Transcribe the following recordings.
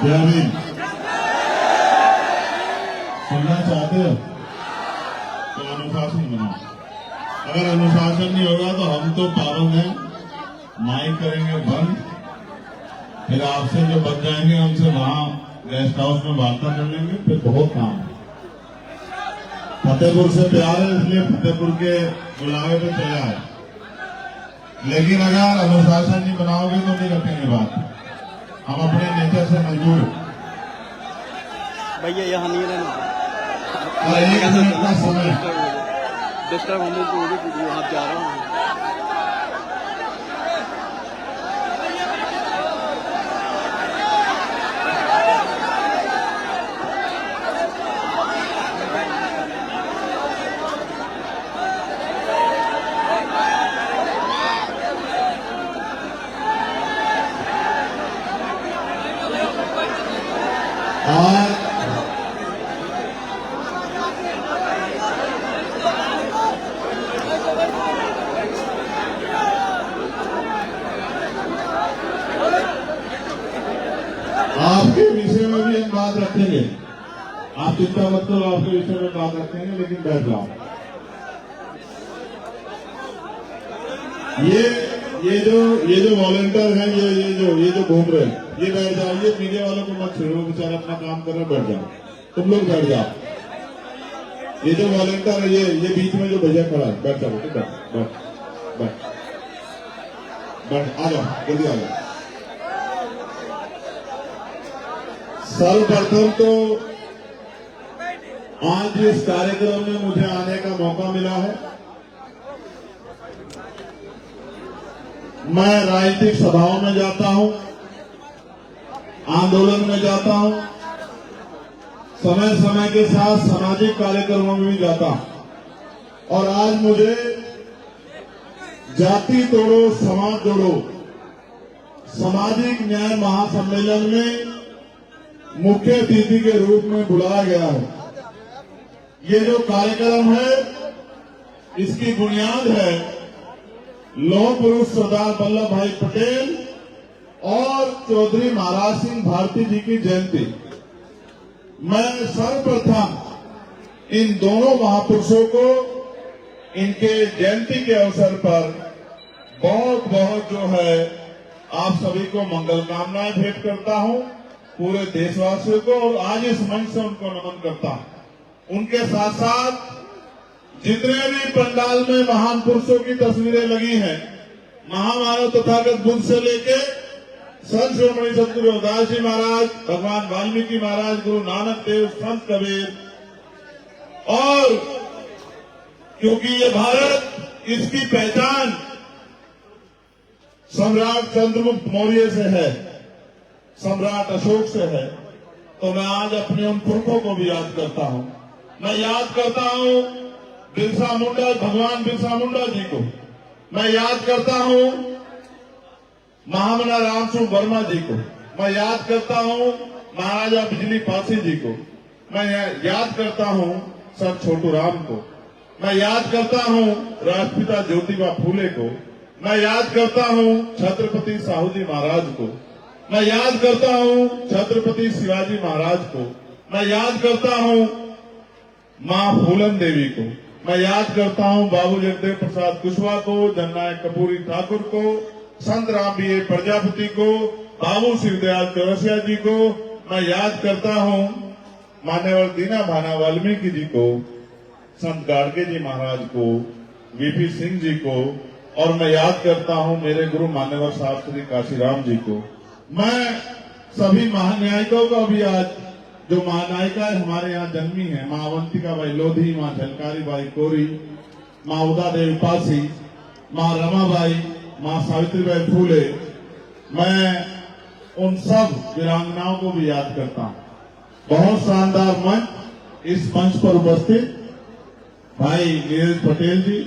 क्या नहीं सुनना चाहते हो तो अनुशासन बनाओ। अगर अनुशासन नहीं होगा तो हम तो पाबंद हैं, माइक करेंगे बंद, फिर आपसे जो बच जाएंगे उनसे वहां गेस्ट हाउस में वार्ता कर लेंगे, फिर बहुत काम है। फतेहपुर से प्यार है इसलिए फतेहपुर के बुलावे पे चला है, लेकिन अगर अनुशासन नहीं बनाओगे तो नहीं रखेंगे बात। हम अपने नेचर से मजबूर भैया यहाँ नहीं रहना। और एक मिनट का समय डिस्टर्ब होने की वजह से वहाँ जा रहा हूँ। आपके विषय में भी हम बात रखेंगे, आप चिंता मत करो, आपके विषय में बात रखेंगे, लेकिन बैठ जाओ। ये जो वॉलंटियर हैं, ये जो घूम रहे हैं, ये बैठ जाओ। ये मीडिया वालों को मत छोड़ो, बेचारा अपना काम कर रहे, बैठ जाओ। तुम लोग बैठ जाओ। ये जो वॉलंटियर है, ये बीच में जो भैया खड़ा है, बैठ जाओ, बैठ आ जाओ, जल्दी आ जाओ। सर्वप्रथम तो आज इस कार्यक्रम में मुझे आने का मौका मिला है। मैं राजनीतिक सभाओं में जाता हूं, आंदोलन में जाता हूं, समय समय के साथ सामाजिक कार्यक्रमों में भी जाता हूं। और आज मुझे जाति तोड़ो समाज जोड़ो सामाजिक न्याय महासम्मेलन में मुख्य अतिथि के रूप में बुलाया गया है। ये जो कार्यक्रम है, इसकी बुनियाद है लौह पुरुष सरदार वल्लभ भाई पटेल और चौधरी महाराज सिंह भारती जी की जयंती। मैं सर्वप्रथम इन दोनों महापुरुषों को इनके जयंती के अवसर पर बहुत बहुत जो है आप सभी को मंगल कामनाएं भेंट करता हूं, पूरे देशवासियों को, और आज इस मंच से उनको नमन करता हूं। उनके साथ साथ जितने भी पंडाल में महान पुरुषों की तस्वीरें लगी हैं, महामानव तथागत बुद्ध से लेके संत शिरोमणि सतगुरु रविदास जी महाराज, भगवान वाल्मीकि महाराज, गुरु नानक देव, संत कबीर, और क्योंकि ये भारत, इसकी पहचान सम्राट चंद्रगुप्त मौर्य से है, सम्राट अशोक से है, तो मैं आज अपने उन पुरखों को भी याद करता हूं। मैं याद करता हूं बिरसा मुंडा, भगवान बिरसा मुंडा जी को। मैं याद करता हूं महामना रामसु वर्मा जी को। मैं याद करता हूं महाराजा बिजली पासी जी को। मैं याद करता हूं सर छोटू राम को। मैं याद करता हूं राष्ट्रपिता ज्योतिबा फूले को। मैं याद करता हूं छत्रपति साहू जी महाराज को। मैं याद करता हूं छत्रपति शिवाजी महाराज को। मैं याद करता हूं मां फूलन देवी को। मैं याद करता हूं बाबू जगदेव प्रसाद कुशवाहा को, जननायक कपूरी ठाकुर को, संत राम बीए प्रजापति को, बाबू शिवदयाल चौरसिया जी को। मैं याद करता हूं मान्यवर दीना भाना वाल्मीकि जी को, संत गाड़गे जी महाराज को, वीपी सिंह जी को, और मैं याद करता हूं मेरे गुरु मान्यवर साहब श्री काशीराम जी को। मैं सभी महान्यायिकाओं का भी आज जो महानायिकाएं हमारे यहाँ जन्मी है, माँ अवंतिका बाई लोधी, माँ झलकारी बाई कोरी, माँ उदा देवी पासी, माँ रमाबाई, माँ सावित्री बाई फूले, मैं उन सब वीरांगनाओं को भी याद करता हूँ। बहुत शानदार मंच, इस मंच पर उपस्थित भाई नीरज पटेल जी,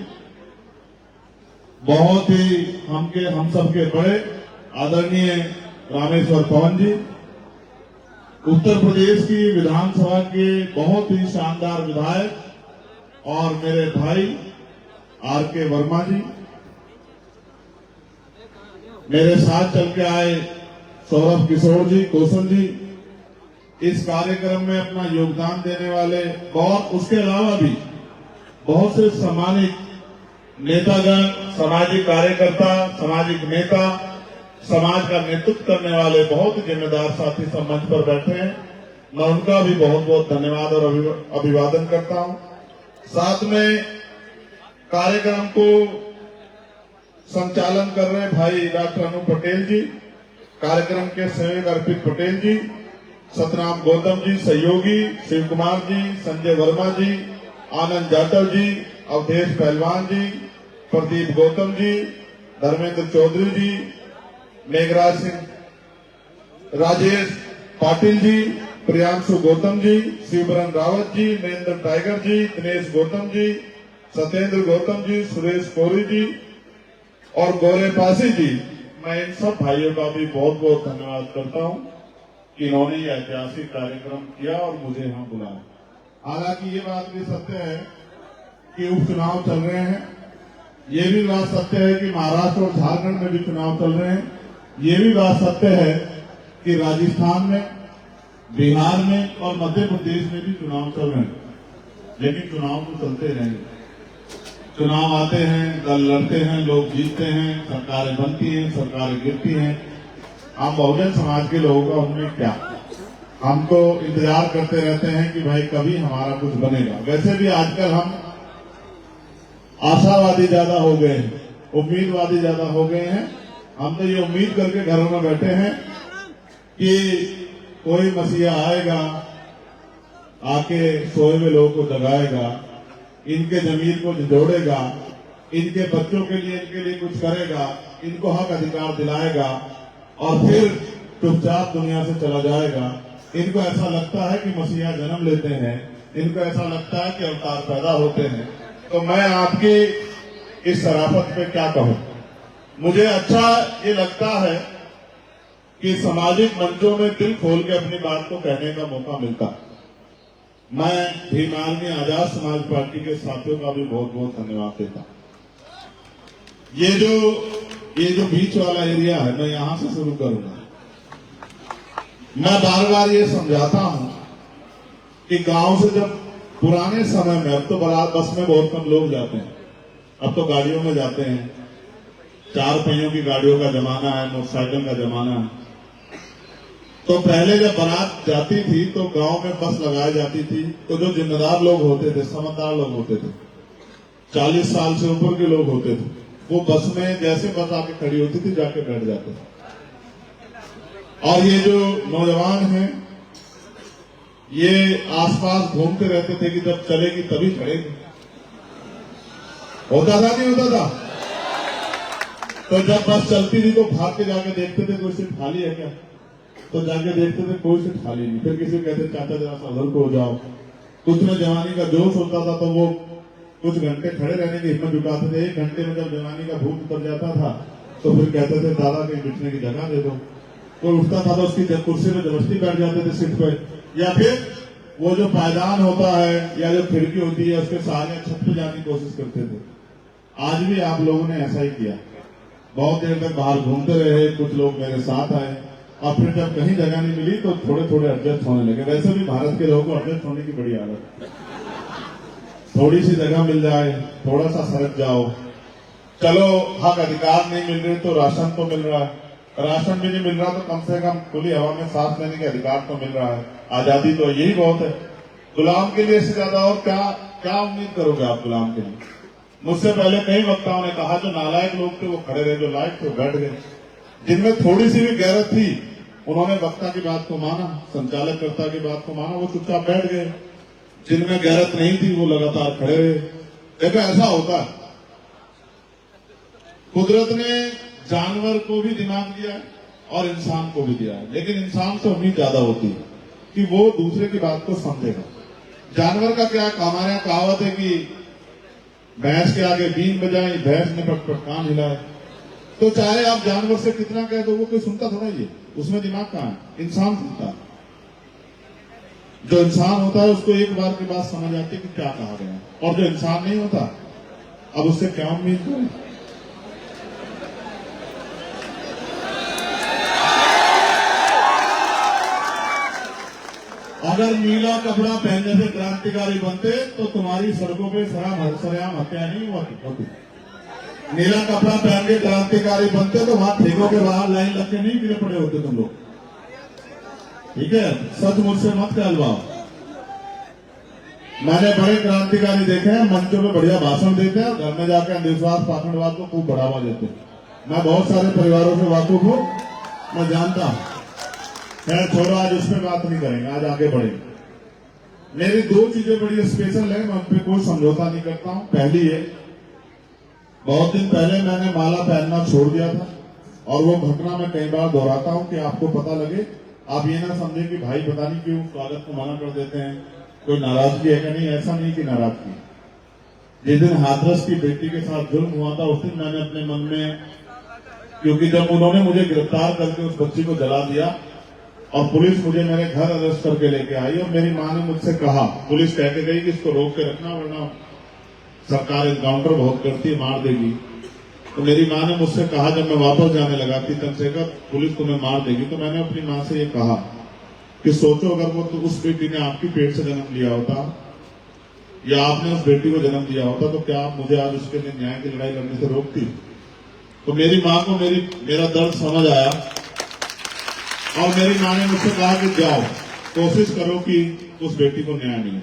बहुत ही हम सबके बड़े आदरणीय रामेश्वर पवन जी, उत्तर प्रदेश की विधानसभा के बहुत ही शानदार विधायक, और मेरे भाई आर.के. वर्मा जी, मेरे साथ चल के आए सौरभ किशोर जी, कौशल जी, इस कार्यक्रम में अपना योगदान देने वाले और उसके अलावा भी बहुत से सम्मानित नेतागण, सामाजिक कार्यकर्ता, सामाजिक नेता, समाज का नेतृत्व करने वाले बहुत जिम्मेदार साथी सब मंच पर बैठे हैं। मैं उनका भी बहुत बहुत धन्यवाद और अभिवादन करता हूं। साथ में कार्यक्रम को संचालन कर रहे भाई डॉक्टर अनु पटेल जी, कार्यक्रम के सहयोग अर्पित पटेल जी, सतनाम गौतम जी सहयोगी, शिव कुमार जी, संजय वर्मा जी, आनंद जाटव जी, अवधेश पहलवान जी, प्रदीप गौतम जी, धर्मेंद्र चौधरी जी, मेघराज सिंह, राजेश पाटिल जी, प्रियांशु गौतम जी, शिवबरन रावत जी, महेंद्र टाइगर जी, दिनेश गौतम जी, सत्येंद्र गौतम जी, सुरेश कोरी जी और गौरे पासी जी। मैं इन सब भाइयों का भी बहुत बहुत धन्यवाद करता हूं कि इन्होंने ये ऐतिहासिक कार्यक्रम किया और मुझे यहाँ बुलाया। हालांकि ये बात भी सत्य है कि उपचुनाव चल रहे हैं, ये भी बात सत्य है कि महाराष्ट्र और झारखंड में भी चुनाव चल रहे हैं, ये भी बात सत्य है कि राजस्थान में, बिहार में और मध्य प्रदेश में भी चुनाव चल रहे हैं। लेकिन चुनाव तो चलते रहेंगे। चुनाव आते हैं, दल लड़ते हैं, लोग जीतते हैं, सरकारें बनती हैं, सरकारें गिरती हैं। हम बहुजन समाज के लोगों का उनमें क्या, हम तो इंतजार करते रहते हैं कि भाई कभी हमारा कुछ बनेगा। वैसे भी आजकल हम आशावादी ज्यादा हो गए हैं, उम्मीदवादी ज्यादा हो गए हैं। हम तो ये उम्मीद करके घरों में बैठे हैं कि कोई मसीहा आएगा, आके सोए हुए लोगों को जगाएगा, इनके जमीन को जोड़ेगा, इनके बच्चों के लिए, इनके लिए कुछ करेगा, इनको हक अधिकार दिलाएगा और फिर चुपचाप दुनिया से चला जाएगा। इनको ऐसा लगता है कि मसीहा जन्म लेते हैं, इनको ऐसा लगता है कि अवतार पैदा होते हैं। तो मैं आपकी इस शराफत पे क्या कहूं। मुझे अच्छा ये लगता है कि सामाजिक मंचों में दिल खोल के अपनी बात को कहने का मौका मिलता। मैं भीम आर्मी आजाद समाज पार्टी के साथियों का भी बहुत बहुत धन्यवाद देता। ये जो बीच वाला एरिया है, मैं यहां से शुरू करूंगा। मैं बार बार ये समझाता हूं कि गांव से जब पुराने समय में, अब तो बस में बहुत कम लोग जाते हैं, अब तो गाड़ियों में जाते हैं, 4 पहियों की गाड़ियों का जमाना है, मोटरसाइकिल का जमाना है। तो पहले जब बारात जाती थी तो गांव में बस लगाई जाती थी, तो जो जिम्मेदार लोग होते थे, समझदार लोग होते थे, 40 साल से ऊपर के लोग होते थे, वो बस में जैसे बस आके खड़ी होती थी जाके बैठ जाते थे। और ये जो नौजवान हैं, ये आसपास घूमते रहते थे कि जब चलेगी तभी खड़ेगी। होता था नहीं होता था? तो जब बस चलती थी तो भाग के जाके देखते थे कोई सीट खाली है क्या, तो जाके देखते थे कोई सीट खाली नहीं। फिर किसी कहते चाचा जरा सा उधर को हो जाओ। कुछ में जवानी का जोश होता था तो वो कुछ घंटे खड़े रहने की हिम्मत जुटाते थे। 1 घंटे में जब जवानी का भूख उतर जाता था तो फिर कहते थे दादा कहीं बिठने की जगह दे दो। कोई उठता था तो उसकी कुर्सी में जबरदस्ती बैठ जाते थे सीट पे, या फिर वो जो पायदान होता है या जो खिड़की होती है उसके सहारे छत पे जाने की कोशिश करते थे। आज भी आप लोगों ने ऐसा ही किया। बहुत देर तक बाहर घूमते रहे, कुछ लोग मेरे साथ आए और फिर जब कहीं जगह नहीं मिली तो थोड़े थोड़े एडजस्ट होने लगे। वैसे भी भारत के लोगों को एडजस्ट होने की बड़ी आदत है। थोड़ी सी जगह मिल जाए, थोड़ा सा सरक जाओ, चलो हक अधिकार नहीं मिल रहे तो राशन तो मिल रहा है, राशन भी नहीं मिल रहा तो कम से कम खुली हवा में सांस लेने के अधिकार तो मिल रहा है। आजादी तो यही बहुत है। गुलाम के लिए इससे ज्यादा और क्या उम्मीद करोगे आप गुलाम के लिए। मुझसे पहले कई वक्ताओं ने कहा जो नालायक लोग थे वो खड़े रहे, जो लायक थे बैठ गए। जिनमें थोड़ी सी भी गैरत थी उन्होंने वक्ता की बात को माना, संचालककर्ता की बात को माना, वो चुपचाप बैठ गए। जिनमें गैरत नहीं थी वो लगातार खड़े रहे। देखो ऐसा होता है, कुदरत ने जानवर को भी दिमाग दिया है और इंसान को भी दिया है, लेकिन इंसान से उम्मीद ज्यादा होती है कि वो दूसरे की बात को समझेगा। जानवर का क्या, हमारे यहाँ कहावत है कि भैंस के आगे बीन बजाई, भैंस ने पटपट कान हिलाए। तो चाहे आप जानवर से कितना कहे तो वो कोई सुनता थोड़ा ही है, उसमें दिमाग कहाँ है, इंसान सुनता है। जो इंसान होता है उसको एक बार की बात समझ आती है कि क्या कहा गया, और जो इंसान नहीं होता अब उससे क्या उम्मीद करें। अगर नीला कपड़ा पहनने से क्रांतिकारी बनते तो तुम्हारी सड़कों पे सरेआम हत्या नहीं होती। नीला कपड़ा पहन के क्रांतिकारी बनते तो वहां ठेकों के बाहर लाइन लग के नहीं गिरे पड़े होते तुम लोग। ठीक है, सच मुझसे मत कहलवाओ। मैंने बड़े क्रांतिकारी देखे हैं, मंचों में बढ़िया भाषण देते हैं, घर में जाकर अंधविश्वास पाखंडवाद को खूब बढ़ावा देते हैं। मैं बहुत सारे परिवारों से वाकिफ हूं, मैं जानता हूं। खैर छोड़ो, आज उस पर बात नहीं करेंगे, आज आगे बढ़ेंगे। मेरी दो चीजें बड़ी स्पेशल है, मैं उन पर कोई समझौता नहीं करता हूं। पहली है, बहुत दिन पहले मैंने माला पहनना छोड़ दिया था और वो घटना मैं कई बार दोहराता हूं कि आपको पता लगे, आप ये ना समझे कि भाई पता नहीं क्यों स्वागत को मना कर देते हैं, कोई नाराजगी है क्या? नहीं, ऐसा नहीं कि नाराजगी। जिस दिन हाथरस की बेटी के साथ जुल्म हुआ था उस दिन मैंने अपने मन में, क्योंकि जब उन्होंने मुझे गिरफ्तार करके उस बच्ची को जला दिया और पुलिस मुझे मेरे घर अरेस्ट करके लेके आई और मेरी मां ने मुझसे कहा, पुलिस कह के गई कि इसको रोक के रखना वरना सरकार एनकाउंटर बहुत करती है, मार देगी। तो मेरी मां ने मुझसे कहा, जब मैं वापस जाने लगा कि चंद्रशेखर पुलिस तुम्हें मार देगी, तो मैंने अपनी मां से ये कहा कि सोचो अगर वो तो उस बेटी ने आपकी पेट से जन्म लिया होता या आपने उस बेटी को जन्म दिया होता तो क्या आप मुझे आज उसके लिए न्याय की लड़ाई लड़ने से रोकती? तो मेरी मां को मेरा दर्द समझ आया और मेरी मां ने मुझसे कहा कि जाओ कोशिश करो कि उस बेटी को न्याय मिले।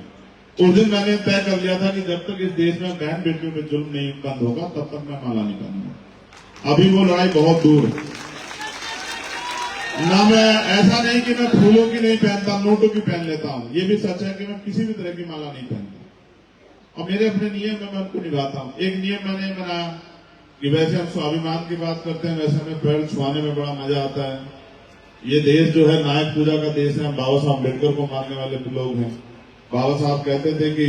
उस दिन मैंने तय कर लिया था कि जब तक इस देश में बहन बेटियों पे जुल्म नहीं बंद होगा तब तक मैं माला नहीं पहनूंगा। अभी वो लड़ाई बहुत दूर है ना। मैं ऐसा नहीं कि मैं फूलों की नहीं पहनता, नोटों की पहन लेता हूं। ये भी सच है कि मैं किसी भी तरह की माला नहीं पहनता और मेरे अपने नियम मैं उनको निभाता हूं। एक नियम मैंने बनाया कि वैसे हम स्वाभिमान की बात करते हैं, वैसे हमें पैर छुआने में बड़ा मजा आता है। ये देश जो है नायक पूजा का देश है, हम बाबा साहब अम्बेडकर को मानने वाले लोग हैं। बाबा साहब कहते थे कि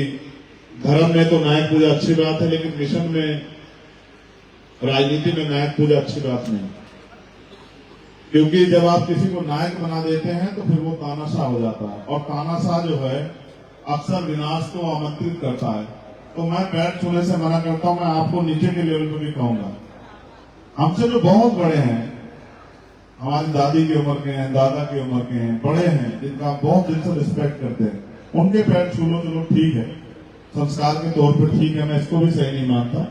धर्म में तो नायक पूजा अच्छी बात है, लेकिन मिशन में, राजनीति में नायक पूजा अच्छी बात नहीं, क्योंकि जब आप किसी को नायक बना देते हैं तो फिर वो तानाशाह हो जाता है और तानाशाह जो है अक्सर विनाश को आमंत्रित करता है। तो मैं पैर छूने से मना करता हूं। मैं आपको नीचे के लेवल पर भी कहूंगा, हमसे जो बहुत बड़े हैं, हमारी दादी की उम्र के हैं, दादा की उम्र के हैं, बड़े हैं, जिनका आप बहुत दिल से रिस्पेक्ट करते हैं, उनके पैर छू लो, चलो ठीक है, संस्कार के तौर पर ठीक है, मैं इसको भी सही नहीं मानता।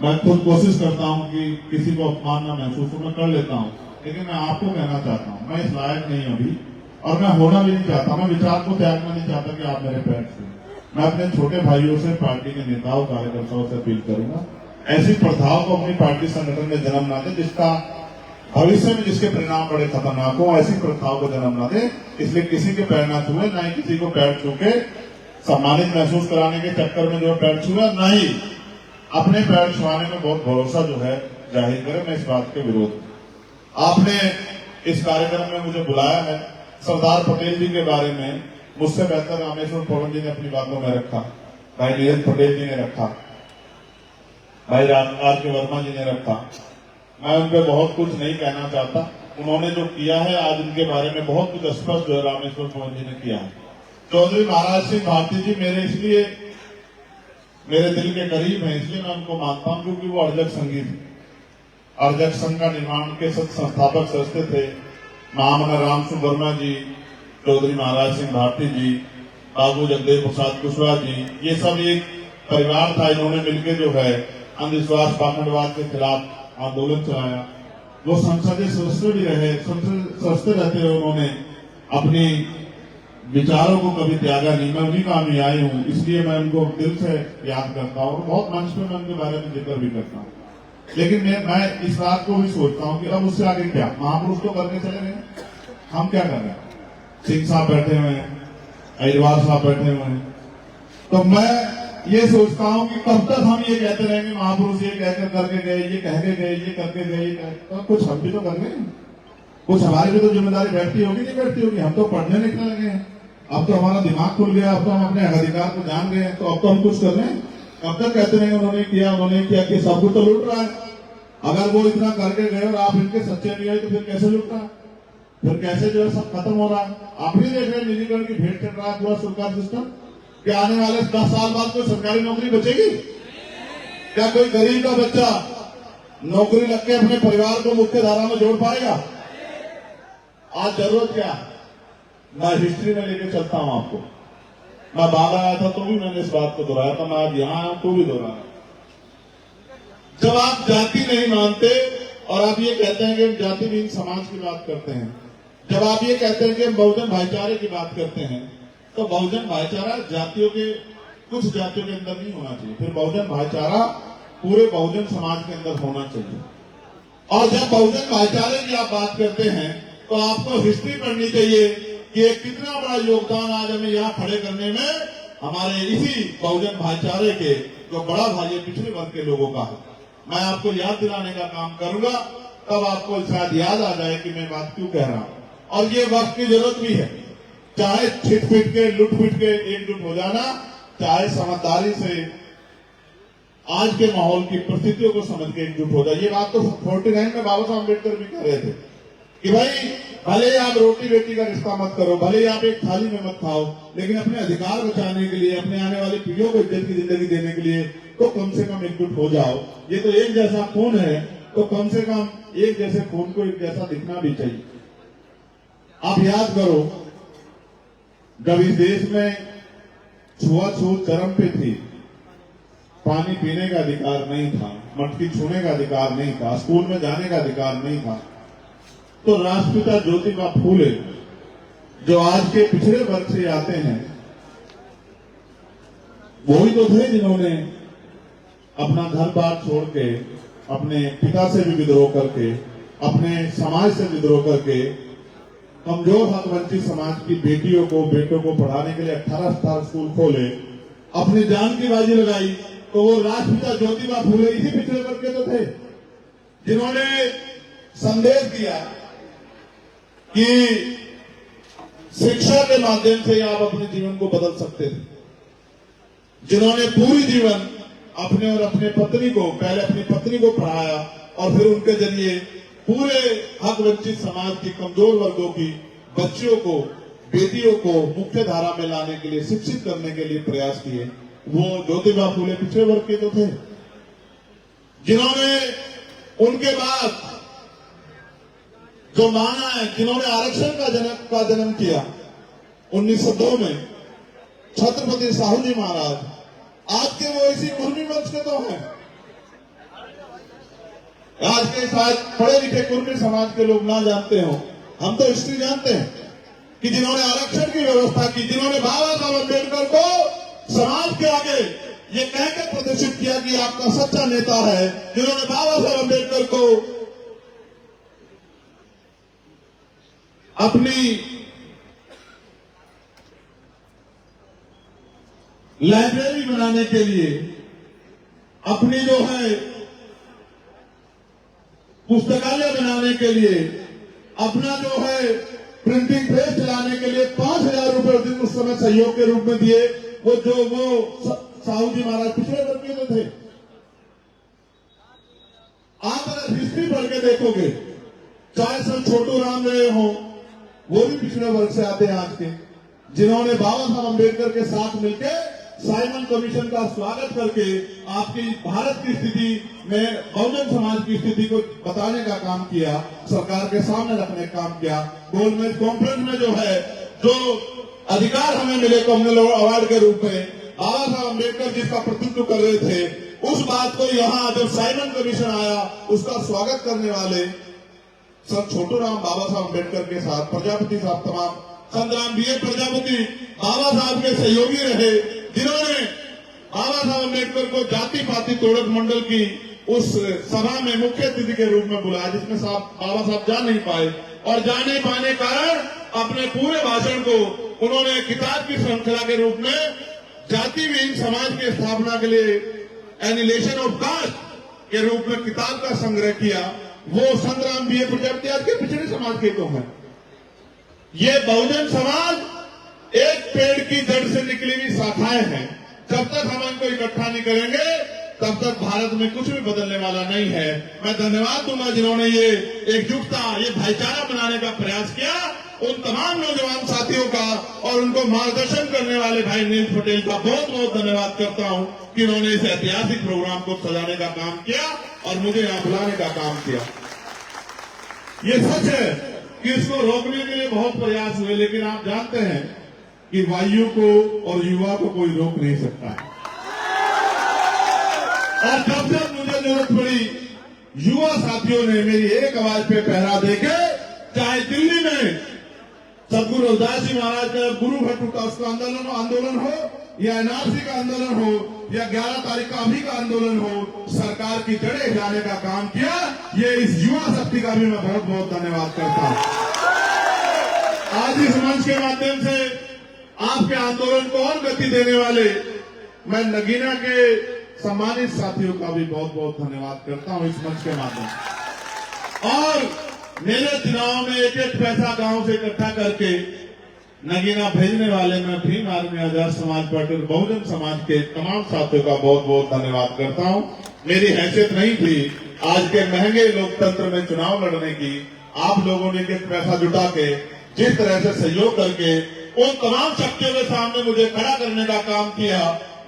मैं खुद कोशिश करता हूं कि किसी को अपमान ना महसूस हो, मैं कर लेता हूं, लेकिन मैं आपको कहना चाहता हूं, मैं इस लायक नहीं अभी और मैं होना भी नहीं चाहता। मैं विचार को त्यागना नहीं चाहता कि आप मेरे पैर छूए। मैं अपने छोटे भाइयों से, पार्टी के नेताओं, कार्यकर्ताओं से अपील करूंगा, ऐसी प्रथाओं को अपनी पार्टी संगठन में जन्म ना दे जिसका भविष्य में जिसके परिणाम बड़े खतरनाक हो। ऐसी प्रथाओं को जन्म ना दे, इसलिए किसी के पैर ना छुए, ना ही किसी को पैर छू के सम्मानित महसूस कराने के चक्कर में जो पैर छुए, ना ही अपने पैर छुआने में बहुत भरोसा जो है जाहिर करे। मैं इस बात के विरोध। आपने इस कार्यक्रम में मुझे बुलाया है, सरदार पटेल जी के बारे में मुझसे बेहतर रामेश्वर पवन जी ने अपनी बातों में रखा, भाई नीरज पटेल जी ने रखा, भाई रामकुमार के वर्मा जी ने रखा। मैं उन पर बहुत कुछ नहीं कहना चाहता। उन्होंने जो किया है आज उनके बारे में बहुत कुछ स्पष्ट जो है रामेश्वर पवन जी ने किया है। चौधरी महाराज सिंह भारती जी मेरे दिल के करीब है, इसलिए मैं उनको मानता हूं क्योंकि वो अर्जक संगीत, अर्जक संघ का निर्माण के संस्थापक सदस्य थे। महामना राम सिंह वर्मा जी, चौधरी महाराज सिंह भारती जी, बाबू जगदेव प्रसाद कुशवाहा जी, ये सब एक परिवार था। इन्होंने मिलकर जो है अंधविश्वास पाखंडवाद के खिलाफ आंदोलन चलाया। वो संसदीय सदस्य भी रहे, सदस्य रहते हुए उन्होंने अपनी विचारों को कभी त्यागा नहीं। मैं उन्हीं काम में आई हूँ, इसलिए मैं उनको दिल से याद करता हूँ। बहुत मंच पे मैं उनके बारे में जिक्र भी करता हूँ, लेकिन मैं इस बात को भी सोचता हूँ कि अब उससे आगे क्या। महापुरुष तो करके चले गए, हम क्या कर रहे हैं? सिंह साहब बैठे हुए हैं, अहिरवार साहब बैठे हुए हैं, तो मैं ये सोचता हूँ कि कब तक हम ये कहते रहेंगे महापुरुष ये कहकर करके गए, ये कह के गए, ये करके गए। तो कुछ हम भी तो कर रहे हैं, कुछ हमारी भी तो जिम्मेदारी बैठती होगी, नहीं बैठती होगी। हम तो पढ़ने लिखने लगे हैं, अब तो हमारा दिमाग खुल गया, अब तो हम अपने अधिकार को जान गए हैं, तो अब तो हम कुछ कर रहे हैं। कब तक कहते रहेंगे उन्होंने किया कि सब कुछ तो लूट रहा है। अगर वो इतना करके गए और आप इनके सच्चे नहीं आए तो फिर कैसे लूट रहा है? फिर कैसे जो है सब खत्म हो रहा है? आप भी देख रहे हैं निजीकरण की भेंट चल रहा है पूरा सरकार सिस्टम। क्या आने वाले 10 साल बाद कोई सरकारी नौकरी बचेगी? क्या कोई गरीब का बच्चा नौकरी लग के अपने परिवार को मुख्य धारा में जोड़ पाएगा? आज जरूरत क्या है? मैं हिस्ट्री में लेके चलता हूं आपको। मैं बाहर आया था तो भी मैंने इस बात को दोहराया था, मैं आज यहां आया तो भी दोहराया। जब आप जाति नहीं मानते और आप ये कहते हैं कि हम जाति विहीन समाज की बात करते हैं, जब आप ये कहते हैं कि हम बहुजन भाईचारे की बात करते हैं, तो बहुजन भाईचारा जातियों के कुछ जातियों के अंदर नहीं होना चाहिए, फिर बहुजन भाईचारा पूरे बहुजन समाज के अंदर होना चाहिए। और जब बहुजन भाईचारे की आप बात करते हैं तो आपको हिस्ट्री पढ़नी चाहिए कि एक कितना बड़ा योगदान आज हमें यहाँ खड़े करने में हमारे इसी बहुजन भाईचारे के जो बड़ा भाई है पिछड़े वर्ग के लोगों का है। मैं आपको याद दिलाने का काम करूंगा, तब आपको शायद याद आ जाए कि मैं बात क्यों कह रहा हूं। और ये वक्त की जरूरत भी है, चाहे छिट पिट के लुट पिट के एकजुट हो जाना, चाहे समझदारी से आज के माहौल की परिस्थितियों को समझ के एकजुट हो जाए। ये बात तो 49 में बाबा साहब अम्बेडकर भी कह रहे थे कि भाई भले आप रोटी बेटी का रिश्ता मत करो, भले आप एक थाली में मत खाओ, लेकिन अपने अधिकार बचाने के लिए, अपने आने वाली पीढ़ियों को इज्जत की जिंदगी देने के लिए तो कम से कम एकजुट हो जाओ। ये तो एक जैसा खून है, तो कम से कम एक जैसे खून को एक जैसा दिखना भी चाहिए। आप याद करो, जब इस देश में छुआछूत चरम पे थी, पानी पीने का अधिकार नहीं था, मटकी छूने का अधिकार नहीं था, स्कूल में जाने का अधिकार नहीं था, तो राष्ट्रपिता ज्योतिबा फूले जो आज के पिछड़े वर्ग से आते हैं, वही तो थे जिन्होंने अपना घर बार छोड़ के, अपने पिता से भी विद्रोह करके, अपने समाज से विद्रोह करके कमजोर हक वंचित समाज की बेटियों को बेटों को पढ़ाने के लिए 18 स्कूल खोले, अपनी जान की बाजी लगाई। तो वो राष्ट्रपिता ज्योतिबा फूले इसी पिछड़े वर्ग के तो थे जिन्होंने संदेश दिया कि शिक्षा के माध्यम से आप अपने जीवन को बदल सकते थे, जिन्होंने पूरी जीवन अपने और अपने पत्नी को, पहले अपनी पत्नी को पढ़ाया और फिर उनके जरिए पूरे हक वंचित समाज की कमजोर वर्गों की बच्चियों को, बेटियों को मुख्य धारा में लाने के लिए, शिक्षित करने के लिए प्रयास किए। वो ज्योतिबा फूले पिछड़े वर्ग के तो थे जिन्होंने उनके बाद जो माना है, जिन्होंने आरक्षण का जन्म किया 1902 में, छत्रपति साहू जी महाराज, आज के वो इसी कुर्मी वंश के तो हैं। आज के शायद पढ़े लिखे कुर्मी समाज के लोग ना जानते हो, हम तो हिस्ट्री जानते हैं कि जिन्होंने आरक्षण की व्यवस्था की, जिन्होंने बाबा साहब अम्बेडकर को समाज के आगे ये कहकर प्रदर्शित किया कि आपका सच्चा नेता है, जिन्होंने बाबा साहब अम्बेडकर को अपनी लाइब्रेरी बनाने के लिए, अपनी जो है पुस्तकालय बनाने के लिए, अपना जो है प्रिंटिंग प्रेस चलाने के लिए 5,000 रुपए दिन उस समय सहयोग के रूप में दिए। वो साहू जी महाराज पिछड़े वर्ग के तो थे। आप अगर हिस्ट्री पढ़ के देखोगे, चाहे सर छोटू राम रहे हो, वो भी पिछड़े वर्ग से आते हैं आज के, जिन्होंने बाबा साहब अम्बेडकर के साथ मिलकर साइमन कमीशन का स्वागत करके आपकी भारत की स्थिति में बहुजन समाज की स्थिति को बताने का काम किया, सरकार के सामने रखने का काम किया। गोलमेज कॉन्फ्रेंस में जो है, जो अधिकार हमें मिले कम्युनल अवार्ड के रूप में, बाबा साहब अम्बेडकर जिसका प्रतिनिधित्व कर रहे थे, उस बात को यहाँ जब साइमन कमीशन आया, उसका स्वागत करने वाले सर छोटू राम बाबा साहब अम्बेडकर के साथ प्रजापति साहब, तमाम संग्राम बीए प्रजापति बाबा साहब के सहयोगी रहे, जिन्होंने बाबा साहब अम्बेडकर को जाति पाति तोड़क मंडल की उस सभा में मुख्य अतिथि के रूप में बुलाया, जिसमें बाबा साहब जा नहीं पाए, और जा नहीं पाने कारण अपने पूरे भाषण को उन्होंने किताब की श्रृंखला के रूप में जाति विहीन समाज की स्थापना के लिए एनिलेशन ऑफ कास्ट के रूप में किताब का संग्रह किया। वो संग्राम बीए प्रजापति आज के पिछड़े समाज के तो हैं। ये बहुजन समाज एक पेड़ की जड़ से निकली हुई शाखाएं हैं। जब तक हम इनको इकट्ठा नहीं करेंगे, तब तक भारत में कुछ भी बदलने वाला नहीं है। मैं धन्यवाद दूंगा जिन्होंने ये एकजुटता, ये भाईचारा बनाने का प्रयास किया, उन तमाम नौजवान साथियों का और उनको मार्गदर्शन करने वाले भाई नील पटेल का बहुत बहुत धन्यवाद करता हूं कि उन्होंने इस ऐतिहासिक प्रोग्राम को सजाने का काम किया और मुझे यहां बुलाने का काम किया। ये सच है कि इसको रोकने के लिए बहुत प्रयास हुए, लेकिन आप जानते हैं कि वायु को और युवा को कोई रोक नहीं सकता है। और जब जब मुझे जरूरत पड़ी, युवा साथियों ने मेरी एक आवाज पे पहरा देके, चाहे दिल्ली में सदगुरु रविदास जी महाराज का गुरु भट्टू का उसका आंदोलन हो या एनआरसी का आंदोलन हो या 11 तारीख का अभी का आंदोलन हो, सरकार की जड़ें हिलाने का काम किया। ये इस युवा शक्ति का भी मैं बहुत बहुत धन्यवाद करता हूं। आज इस मंच के माध्यम से आपके आंदोलन को और गति देने वाले मैं नगीना के सम्मानित साथियों का भी बहुत बहुत धन्यवाद करता हूं इस मंच के माध्यम से। और मेरे चुनाव में एक एक पैसा गांव से इकट्ठा करके नगीना भेजने वाले मैं भीम आर्मी आजाद समाज पार्टी और बहुजन समाज के तमाम साथियों का बहुत बहुत धन्यवाद करता हूं। मेरी हैसियत नहीं थी आज के महंगे लोकतंत्र में चुनाव लड़ने की। आप लोगों ने एक एक पैसा जुटा के जिस तरह से सहयोग करके उन तमाम शक्तियों के सामने मुझे खड़ा करने का काम किया,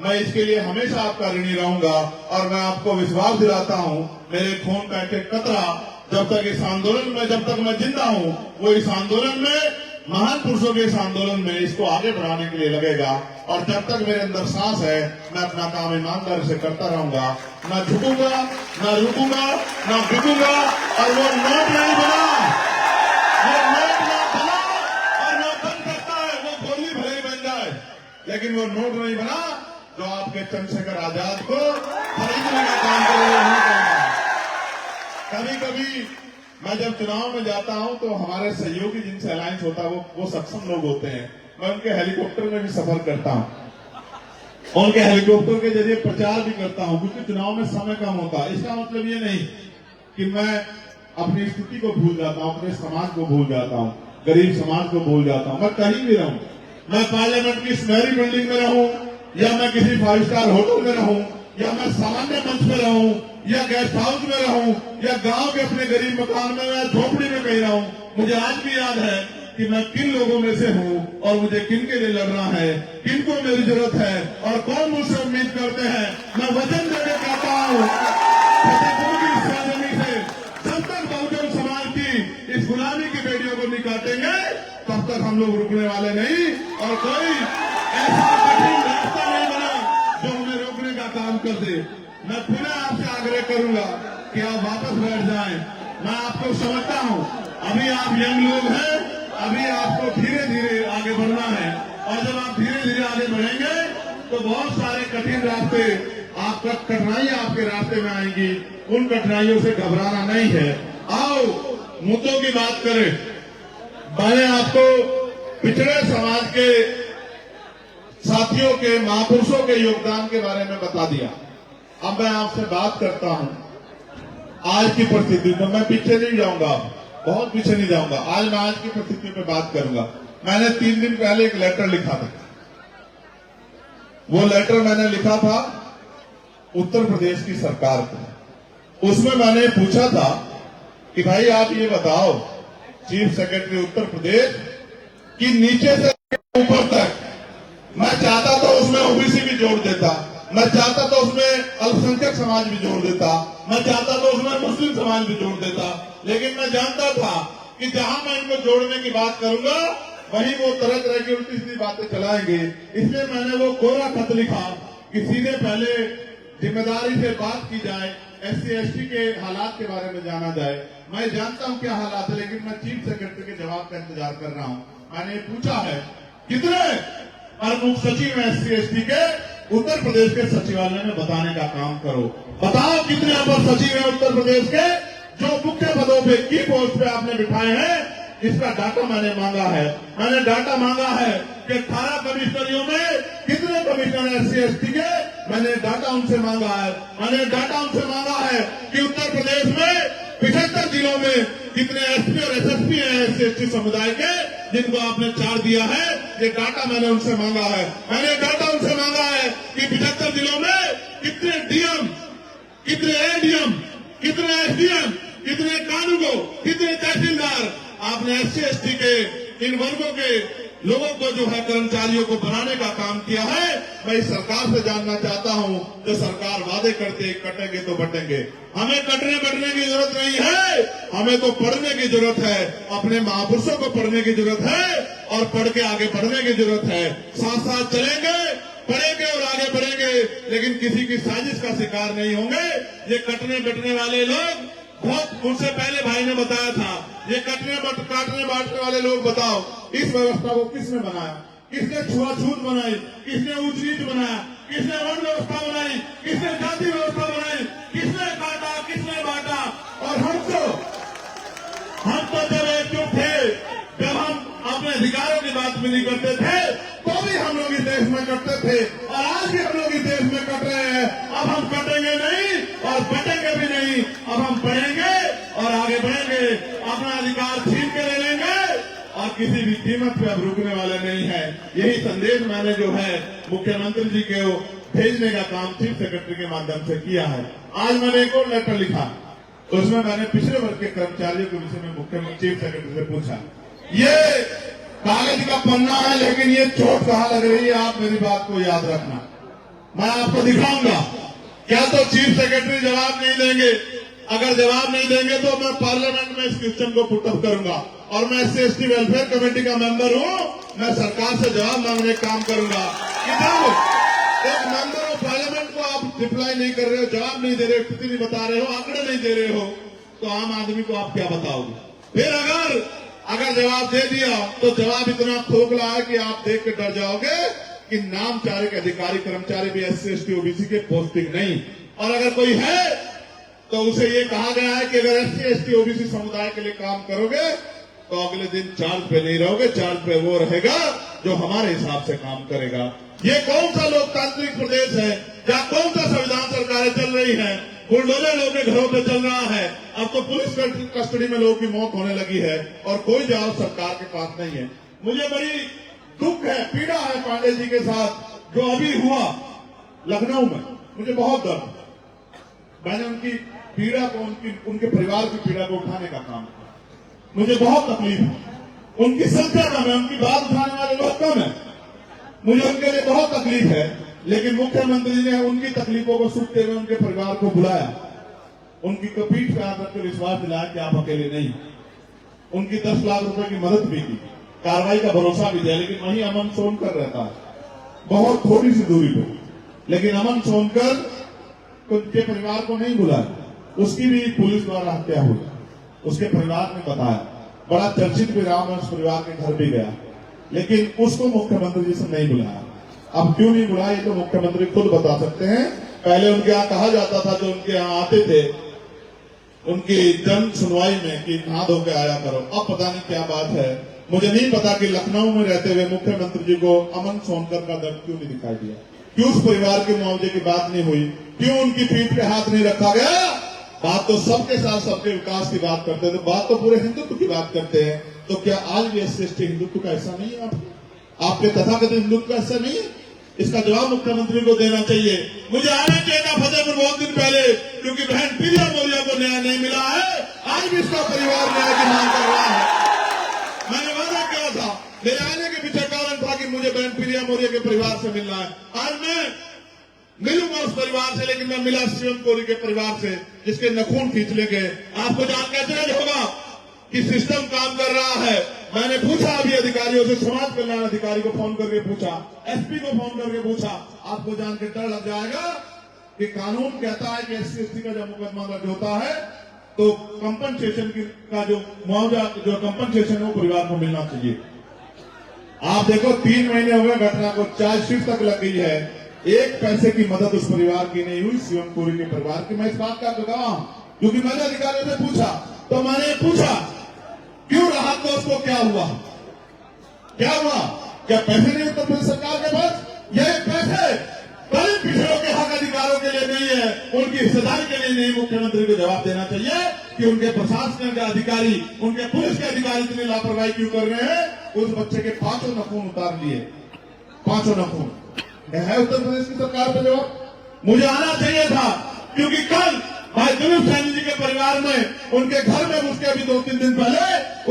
मैं इसके लिए हमेशा आपका ऋणी रहूंगा। और मैं आपको विश्वास दिलाता हूं, मेरे खून का एक कतरा जब तक इस आंदोलन में, जब तक मैं जिंदा हूं, वो इस आंदोलन में, महान पुरुषों के इस आंदोलन में इसको आगे बढ़ाने के लिए लगेगा। और जब तक मेरे अंदर सांस है, मैं अपना काम ईमानदारी से करता रहूंगा। न झुकूंगा, न रुकूंगा, न बिकूंगा। और वो नोट नहीं बना, वो नोट ना बना और न बन सकता है, वो गोली भले ही बन जाए, लेकिन वो नोट नहीं बना जो आपके चंद्रशेखर आजाद को खरीदने का काम करेगा। कभी कभी मैं जब चुनाव में जाता हूं तो हमारे सहयोगी जिनसे अलायंस होता है वो सक्षम लोग होते हैं। मैं उनके हेलीकॉप्टर में भी सफर करता हूं, उनके हेलीकॉप्टर के जरिए प्रचार भी करता हूं, क्योंकि चुनाव में समय कम होता है। इसका मतलब ये नहीं कि मैं अपनी स्थिति को भूल जाता हूं, अपने समाज को भूल जाता हूं, गरीब समाज को भूल जाता हूं। मैं कहीं भी रहूं, मैं पार्लियामेंट की सुनहरी बिल्डिंग में रहूं या मैं किसी 5 स्टार होटल में रहूं या मैं सामान्य मंच में रहूं या गेस्ट हाउस में रहूं या गांव के अपने गरीब मकान में या झोपड़ी में कहीं रहूं, मुझे आज भी याद है कि मैं किन लोगों में से हूं और मुझे किन के लिए लड़ना है, किन को मेरी जरूरत है और कौन मुझसे उम्मीद करते हैं। मैं वचन देकर कहता हूं, फतेहपुर की सरजमी से जब तक बहुजन समाज की इस गुलामी की बेड़ियों को नहीं काटेंगे, तब तक हम लोग रुकने वाले नहीं। और कोई ऐसा कठिन रास्ता नहीं बना जो हमें रोकने का काम कर दे। मैं पुनः आपसे आग्रह करूंगा कि आप वापस बैठ जाएं। मैं आपको समझता हूं, अभी आप यंग लोग हैं, अभी आपको धीरे धीरे आगे बढ़ना है। और जब आप धीरे धीरे आगे बढ़ेंगे तो बहुत सारे कठिन रास्ते, आपका कठिनाइयां आपके रास्ते में आएंगी। उन कठिनाइयों से घबराना नहीं है। आओ मुद्दों की बात करें। मैंने आपको पिछड़े समाज के साथियों के, महापुरुषों के योगदान के बारे में बता दिया। अब मैं आपसे बात करता हूं आज की परिस्थिति में। मैं पीछे नहीं जाऊंगा, बहुत पीछे नहीं जाऊंगा। आज मैं आज की परिस्थिति पे बात करूंगा। मैंने 3 दिन पहले एक लेटर लिखा था। वो लेटर मैंने लिखा था उत्तर प्रदेश की सरकार को। उसमें मैंने पूछा था कि भाई आप ये बताओ, चीफ सेक्रेटरी उत्तर प्रदेश कि नीचे से ऊपर तक, मैं चाहता तो उसमें ओबीसी भी जोड़ देता, मैं चाहता तो उसमें अल्पसंख्यक समाज भी जोड़ देता, मैं चाहता तो उसमें मुस्लिम समाज भी जोड़ देता, लेकिन मैं जानता था कि जहां मैं इनको जोड़ने की बात करूंगा वहीं वो तरह तरह की उल्टी सीधी बातें चलाएंगे। इसलिए मैंने वो कोरा खत लिखा कि सीधे पहले जिम्मेदारी से बात की जाए, SC ST के हालात के बारे में जाना जाए। मैं जानता हूं क्या हालात है, लेकिन मैं चीफ सेक्रेटरी के जवाब का इंतजार कर रहा हूं। मैंने पूछा है कितने प्रमुख सचिव हैं SC ST के, उत्तर प्रदेश के सचिवालय में बताने का काम करो। बताओ कितने अपर सचिव हैं उत्तर प्रदेश के जो मुख्य पदों पे, की पोस्ट पे आपने बिठाए हैं। इसका डाटा मैंने मांगा है। मैंने डाटा मांगा है कि 18 कमिश्नरियों में कितने कमिश्नर SC ST के, मैंने डाटा उनसे मांगा है। मैंने डाटा उनसे मांगा है कि उत्तर प्रदेश में 75 जिलों में कितने SP और SSP हैं SC ST समुदाय के, जिनको आपने चार्ज दिया है। ये डाटा मैंने उनसे मांगा है। मैंने डाटा उनसे मांगा है कि 75 जिलों में कितने DM, कितने ADM, कितने SDM, कितने कानूनगो, कितने तहसीलदार आपने SC ST के इन वर्गों के लोगों को जो है कर्मचारियों को बनाने का काम किया है। मैं इस सरकार से जानना चाहता हूं, जो सरकार वादे करते कटेंगे तो बटेंगे, हमें कटने बटने की जरूरत नहीं है। हमें तो पढ़ने की जरूरत है, अपने महापुरुषों को पढ़ने की जरूरत है और पढ़ के आगे बढ़ने की जरूरत है। साथ साथ चलेंगे, पढ़ेंगे और आगे बढ़ेंगे, लेकिन किसी की साजिश का शिकार नहीं होंगे। ये कटने बटने वाले लोग, बहुत उनसे पहले भाई ने बताया था, ये काटने बांटने वाले लोग, बताओ इस व्यवस्था को किसने बनाया? किसने छुआछूत बनाई? किसने ऊंच नीच बनाया? किसने वर्ण व्यवस्था बनाई? किसने जाति व्यवस्था बनाई? किसने काटा? किसने बांटा? और हम तो जब एकजुट थे, जब हम अपने अधिकारों की बात भी नहीं करते थे, तो भी हम लोग इस देश में कटते थे और आज भी हम लोग इस देश में कट रहे हैं। अब हम कटेंगे नहीं और बटेंगे भी नहीं। अब हम पढ़ेंगे और आगे बढ़ेंगे, अपना अधिकार छीन के ले लेंगे और किसी भी कीमत पे अब रुकने वाले नहीं है। यही संदेश मैंने जो है मुख्यमंत्री जी के भेजने का काम चीफ सेक्रेटरी के माध्यम से किया है। आज मैंने एक और लेटर लिखा, उसमें मैंने पिछले वर्ग के कर्मचारियों के विषय में मुख्यमंत्री चीफ सेक्रेटरी से पूछा, ये कागज का पन्ना है लेकिन ये चोट कहाँ लग रही है, आप मेरी बात को याद रखना। मैं आपको दिखाऊंगा। क्या तो चीफ सेक्रेटरी जवाब नहीं देंगे, अगर जवाब नहीं देंगे तो मैं पार्लियामेंट में इस क्वेश्चन को पुटअप करूंगा और मैं SC वेलफेयर कमेटी का मेंबर हूं। मैं सरकार से जवाब मांगने का काम करूंगा कि जब एक मेंबर ऑफ पार्लियामेंट को आप रिप्लाई नहीं कर रहे हो, जवाब नहीं दे रहे हो, स्थिति नहीं बता रहे हो, आंकड़े नहीं दे रहे हो, तो आम आदमी को आप क्या बताओगे? फिर अगर जवाब दे दिया तो जवाब इतना खोखला है कि आप देख के डर जाओगे कि नामचारे के अधिकारी कर्मचारी भी SC ST OBC के पोस्टिंग नहीं। और अगर कोई है तो उसे ये कहा गया है कि अगर SC ST OBC समुदाय के लिए काम करोगे तो अगले दिन चार्ज पे नहीं रहोगे, चार्ज पे वो रहेगा जो हमारे हिसाब से काम करेगा। ये कौन सा लोकतांत्रिक प्रदेश है जहाँ कौन सा संविधान सरकारें चल रही है? बुलडोजर लोगों के घरों पे चल रहा है। अब तो पुलिस कस्टडी में लोगों की मौत होने लगी है और कोई जवाब सरकार के पास नहीं है। मुझे बड़ी दुख है, पीड़ा है पांडे जी के साथ जो अभी हुआ लखनऊ में। मुझे बहुत दर्द, मैंने उनकी पीड़ा को, उनके परिवार की पीड़ा को उठाने का काम किया। मुझे बहुत तकलीफ है। उनकी संख्या कम है, उनकी बात उठाने वाले लोग कम है। मुझे उनके लिए बहुत तकलीफ है, लेकिन मुख्यमंत्री जी ने उनकी तकलीफों को सुनते हुए उनके परिवार को बुलाया, उनकी पीठ पे हाथ रख के विश्वास दिलाया कि आप अकेले नहीं। उनकी 10 लाख रुपए की मदद भी की, कार्रवाई का भरोसा भी दिया। लेकिन वहीं अमन सोनकर रहता है, बहुत थोड़ी सी दूरी पे, लेकिन अमन सोनकर उनके परिवार को नहीं बुलाया। उसकी भी पुलिस द्वारा हत्या हुई, उसके परिवार ने बताया। बड़ा चर्चित भी रहा, मैं उस परिवार के घर भी गया, लेकिन उसको मुख्यमंत्री जी से नहीं बुलाया। अब क्यों नहीं बुलाया ये तो मुख्यमंत्री खुद बता सकते हैं। पहले उनके यहाँ कहा जाता था, जो उनके यहाँ आते थे उनकी जन सुनवाई में कि नहा धो के आया करो। अब पता नहीं क्या बात है, मुझे नहीं पता कि लखनऊ में रहते हुए मुख्यमंत्री जी को अमन सोनकर का दर्द क्यों नहीं दिखाई दिया, क्यों उस परिवार के मुआवजे की बात नहीं हुई, क्यों उनकी पीठ पे हाथ नहीं रखा गया। बात तो सबके साथ सबके विकास की बात करते थे, बात तो पूरे हिंदुत्व की बात करते हैं। तो क्या आज भी SC ST हिंदुत्व का ऐसा नहीं है? आपके तथाकथित हिंदुत्व का ऐसा नहीं है? इसका जवाब मुख्यमंत्री को देना चाहिए। मुझे आना चाहिए था फतेहपुर बहुत दिन पहले, क्योंकि बहन प्रिया मौर्य को न्याय नहीं मिला है। आज भी इसका परिवार न्याय की मांग कर रहा है। मैंने वादा किया था, मेरे आने के पीछे कारण था कि मुझे बहन प्रिया मौर्य के परिवार से मिलना है। आज मैं मिलूंगा उस परिवार से, लेकिन मैं मिला शिवम कोरी के परिवार से, जिसके नखून खींच ले गए। आपको जान कैसे होगा कि सिस्टम काम कर रहा है। मैंने पूछा अभी अधिकारियों से, समाज कल्याण अधिकारी को फोन करके पूछा, SP को फोन करके पूछा। आपको जान के डर लग जाएगा कि कानून कहता है कि SC ST का जब मुकदमा दर्ज होता है तो कंपनसेशन का जो मुआवजा, जो कंपनसेशन है वो परिवार को मिलना चाहिए। आप देखो 3 महीने हो गए घटना को, चार्जशीट तक लग गई है, 1 पैसे की मदद उस परिवार की नहीं हुई, शिवम कोरी के परिवार की। मैं इस बात का गवाह हूं, क्योंकि मैंने अधिकारियों से पूछा, तो मैंने पूछा क्यों राहत कोष को क्या हुआ, क्या हुआ? क्या पैसे नहीं उत्तर प्रदेश सरकार के पास? ये पैसे दलित पिछड़ों के हक अधिकारों के लिए नहीं है, उनकी हिस्सेदारी के लिए नहीं। मुख्यमंत्री को जवाब देना चाहिए कि उनके प्रशासन के अधिकारी, उनके पुलिस के अधिकारी इतनी लापरवाही क्यों कर रहे हैं। उस बच्चे के 5 नखून उतार लिए, 5 नखून है उत्तर प्रदेश की सरकार पे जवाब। मुझे आना चाहिए था, क्योंकि कल भाई दिलीप सैनी जी के परिवार में, उनके घर में उसके अभी 2-3 दिन पहले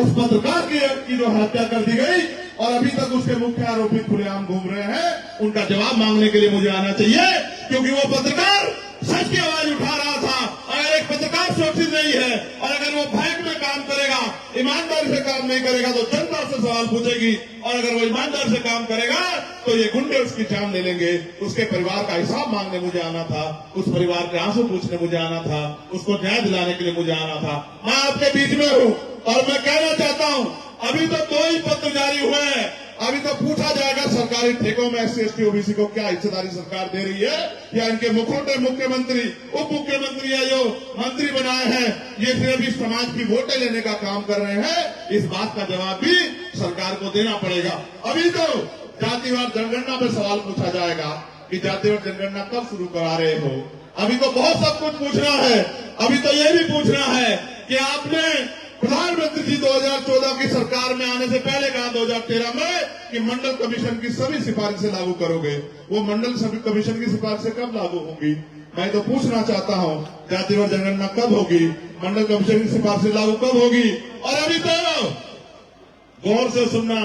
उस पत्रकार की जो हत्या कर दी गई और अभी तक उसके मुख्य आरोपी खुलेआम घूम रहे हैं। उनका जवाब मांगने के लिए मुझे आना चाहिए, क्योंकि वो पत्रकार सच की आवाज उठा रहा था। अगर एक पत्रकार सुरक्षित नहीं है। और अगर वो बैंक में काम करेगा, ईमानदारी से काम नहीं करेगा तो जनता से सवाल पूछेगी, और अगर वो ईमानदारी से काम करेगा तो ये गुंडे उसकी जान ले लेंगे। उसके परिवार का हिसाब मांगने मुझे आना था, उस परिवार के आंसू पूछने मुझे आना था, उसको न्याय दिलाने के लिए मुझे आना था। मैं आपके बीच में हूँ और मैं कहना चाहता हूँ, अभी तो 2 ही पत्र जारी हुए हैं। अभी तो पूछा जाएगा सरकारी ठेकों में SC ST OBC को क्या हिस्सेदारी सरकार दे रही है, या इनके मुखोटे मुख्यमंत्री, उप मुख्यमंत्री या जो मंत्री बनाए हैं ये सिर्फ इस समाज की वोटें लेने का काम कर रहे हैं। इस बात का जवाब भी सरकार को देना पड़ेगा। अभी तो जातिवार जनगणना पर सवाल पूछा जाएगा कि जातिवार जनगणना कब शुरू करा रहे हो। अभी तो बहुत सब कुछ पूछना है। अभी तो ये भी पूछना है कि आपने प्रधानमंत्री जी 2014 की सरकार में आने से पहले कहा 2013 में कि मंडल कमीशन की सभी सिफारिशें लागू करोगे। वो मंडल सभी कमीशन की सिफारिशें कब लागू होंगी? मैं तो पूछना चाहता हूँ, जातिवार जनगणना कब होगी, मंडल कमीशन की सिफारिशें लागू कब होगी? और अभी तो गौर से सुनना,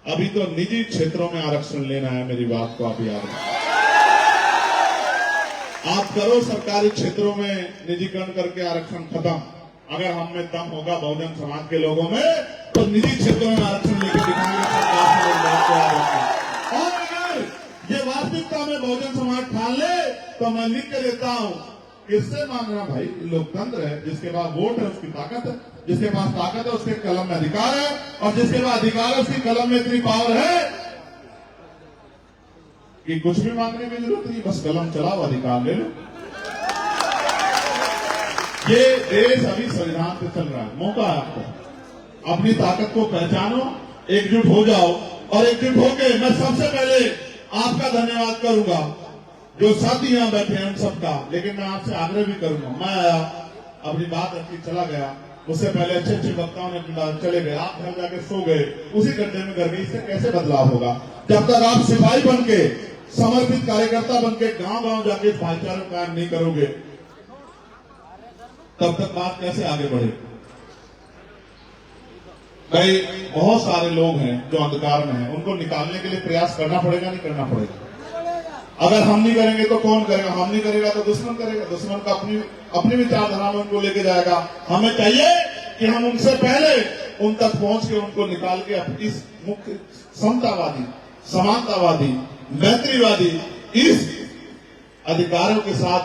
अभी तो निजी क्षेत्रों में आरक्षण लेना है। मेरी बात को आप याद रखें। आप करो सरकारी क्षेत्रों में निजीकरण करके आरक्षण खत्म। अगर हम में दम होगा बहुजन समाज के लोगों में तो निजी क्षेत्रों में आरक्षण लेकर दिखाएंगे सरकार से। बात को याद रखें। और अगर ये वास्तविकता में बहुजन समाज ठान ले तो मैं लिख के देता हूँ, किससे मांगना भाई? लोकतंत्र है, जिसके पास वोट है उसकी ताकत है, जिसके पास ताकत है उसके कलम में अधिकार है, और जिसके पास अधिकार है उसकी कलम में इतनी पावर है कि कुछ भी मांगने की जरूरत नहीं, बस कलम चलाओ, अधिकार ले लो। ये देश अभी संविधान पे चल रहा है। मौका है आपको, अपनी ताकत को पहचानो, एकजुट हो जाओ, और एकजुट होके मैं सबसे पहले आपका धन्यवाद करूंगा जो साथी यहां बैठे हैं उन सबका। लेकिन मैं आपसे आग्रह भी करूंगा, मैं आया, अपनी बात रखी, चला गया, उससे पहले अच्छे अच्छे वक्ताओं ने चले गए, आप घर जाके सो गए, उसी गड्ढे में कर गए। इससे कैसे बदलाव होगा? जब तक आप सिपाही बन के, समर्पित कार्यकर्ता बन के गांव गांव जाके भाईचारा कायम नहीं करोगे, तब तक बात कैसे आगे बढ़ेगी? भाई बहुत सारे लोग हैं जो अंधकार में हैं, उनको निकालने के लिए प्रयास करना पड़ेगा, नहीं करना पड़ेगा? अगर हम नहीं करेंगे तो कौन करेगा? हम नहीं करेगा तो दुश्मन करेगा। दुश्मन का अपनी विचारधारा में उनको लेके जाएगा। हमें चाहिए कि हम उनसे पहले उन तक पहुंच के उनको निकाल के इस मुख्य समतावादी, समानतावादी, मैत्रीवादी, इस अधिकारों के साथ,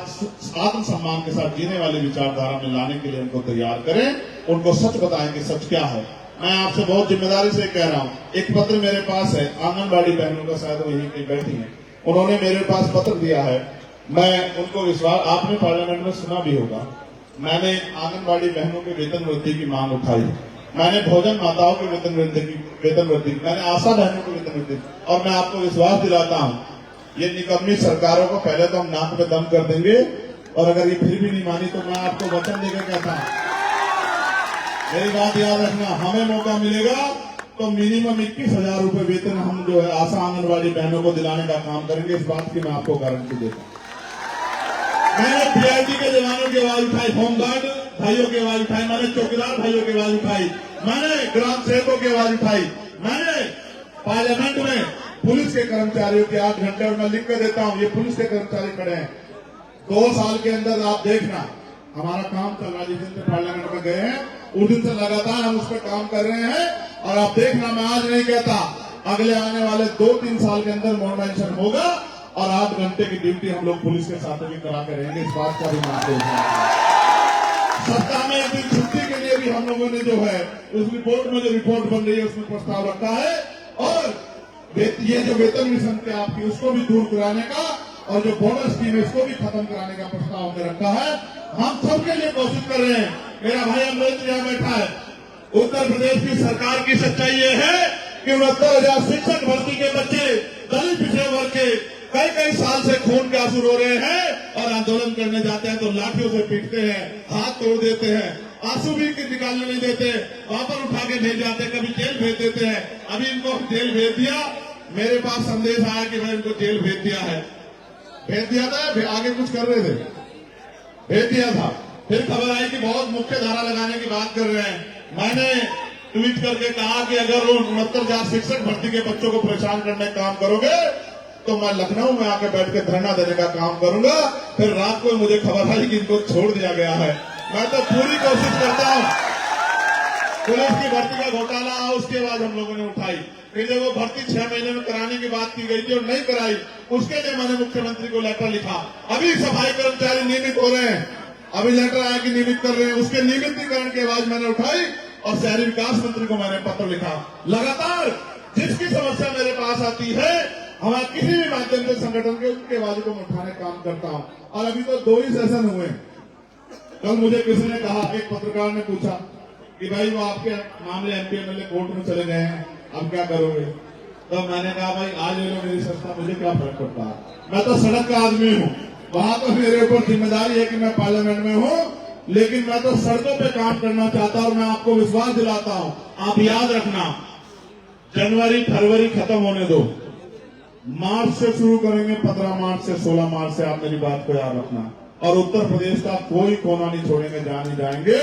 आत्मसम्मान के साथ जीने वाली विचारधारा में लाने के लिए उनको तैयार करें। उनको सच बताएं कि सच क्या है। मैं आपसे बहुत जिम्मेदारी से कह रहा हूं, एक पत्र मेरे पास है, आंगनबाड़ी बहनों का, शायद वो यहीं कहीं बैठी है, उन्होंने मेरे पास पत्र दिया है। मैं उनको विश्वास, आपने पार्लियामेंट में सुना भी होगा, मैंने आंगनबाड़ी बहनों के वेतन वृद्धि की मांग उठाई, मैंने भोजन माताओं के वेतन वृद्धि, मैंने आशा बहनों के वेतन वृद्धि, और मैं आपको विश्वास दिलाता हूं, ये निकम्मी सरकारों को पहले तो हम नाक में दम कर देंगे, और अगर ये फिर भी नहीं मानी तो मैं आपको वचन देकर कहता हूं, मेरी बात याद रखना, हमें मौका मिलेगा तो मिनिमम 21,000 रुपए वेतन हम जो है आशा आंगनबाड़ी बहनों को दिलाने का काम करेंगे। इस बात की मैं आपको गारंटी देता हूं। मैंने PRT के जवानों की आवाज उठाई, होमगार्ड भाइयों की आवाज उठाई, मैंने चौकीदार भाइयों की आवाज उठाई, मैंने ग्राम सेवकों की आवाज उठाई, मैंने पार्लियामेंट में पुलिस के कर्मचारियों के 8 घंटे, और मैं लिख कर देता हूं, ये पुलिस के कर्मचारी खड़े हैं, 2 साल के अंदर आप देखना हमारा काम चल रहा है। जिस दिन से पार्लियामेंट में गए हैं उस दिन से लगातार हम उस पर काम कर रहे हैं, और आप देखना, मैं आज नहीं कहता, अगले आने वाले 2-3 साल के अंदर मॉडर्नाइजेशन होगा, और 8 घंटे की ड्यूटी हम लोग पुलिस के साथ भी करा के रहेंगे। इस बात का भी मान सप्ताह में एक दिन छुट्टी के लिए भी हम लोगों ने जो है उस रिपोर्ट में, जो रिपोर्ट बन रही है उसमें प्रस्ताव रखा है, और ये जो वेतन मिशन थे आपकी, उसको भी दूर कराने का, और जो बोनस स्कीम है उसको भी खत्म कराने का प्रस्ताव हमने रखा है। हम सबके लिए कोशिश कर रहे हैं। मेरा भाई अमृत यहाँ बैठा है, उत्तर प्रदेश की सरकार की सच्चाई ये है कि 69,000 शिक्षक भर्ती के बच्चे दलित पिछड़े वर्ग के कई साल से खून के आंसू रो रहे हैं, और आंदोलन करने जाते हैं तो लाठियों से पीटते हैं, हाथ तोड़ देते हैं, आंसू भी निकालने नहीं देते, वहां पर उठा के भेज जाते हैं, कभी जेल भेज देते हैं। अभी इनको जेल भेज दिया, मेरे पास संदेश आया कि मैं इनको जेल भेज दिया है, भेज दिया था, फिर आगे कुछ कर रहे थे, भेज दिया था, फिर खबर आई कि बहुत मुख्य धारा लगाने की बात कर रहे हैं। मैंने ट्वीट करके कहा कि अगर वो 69,000 शिक्षक भर्ती के बच्चों को परेशान करने का काम करोगे तो मैं लखनऊ में आके बैठ के धरना देने का काम करूंगा। फिर रात को मुझे खबर आई कि इनको छोड़ दिया गया है। मैं तो पूरी कोशिश करता हूं। पुलिस की भर्ती का घोटाला उसके बाद हम लोगों ने उठाई, फिर जब वो भर्ती 6 महीने में कराने की बात की गई थी और नहीं कराई, उसके लिए मैंने मुख्यमंत्री को लेटर लिखा। अभी सफाई कर्मचारी नियमित हो रहे हैं, अभी लेटर आया कि नियमित कर रहे हैं, उसके नियमितीकरण की आवाज मैंने उठाई और शहरी विकास मंत्री को मैंने पत्र लिखा। लगातार जिसकी समस्या मेरे पास आती है, हमारे किसी भी माध्यम से संगठन के उनके आवाज को मैं उठाने का काम करता हूं। और अभी तो 2 ही सेशन हुए। कल मुझे किसी ने कहा, एक पत्रकार ने पूछा कि भाई वो आपके मामले MP MLA कोर्ट में चले गए हैं, अब क्या करोगे? तो मैंने कहा भाई आज ले लो मेरी संस्था, मुझे क्या फर्क पड़ता है, मैं तो सड़क का आदमी हूँ। वहां तो मेरे ऊपर जिम्मेदारी है कि मैं पार्लियामेंट में हूँ, लेकिन मैं तो सड़कों पे काम करना चाहता हूँ। मैं आपको विश्वास दिलाता हूँ, आप याद रखना, जनवरी फरवरी खत्म होने दो, मार्च से शुरू करेंगे, 15 मार्च से 16 मार्च से। आप मेरी बात को याद रखना। और उत्तर प्रदेश का कोई कोना नहीं छोड़ेंगे, जहां नहीं जाएंगे।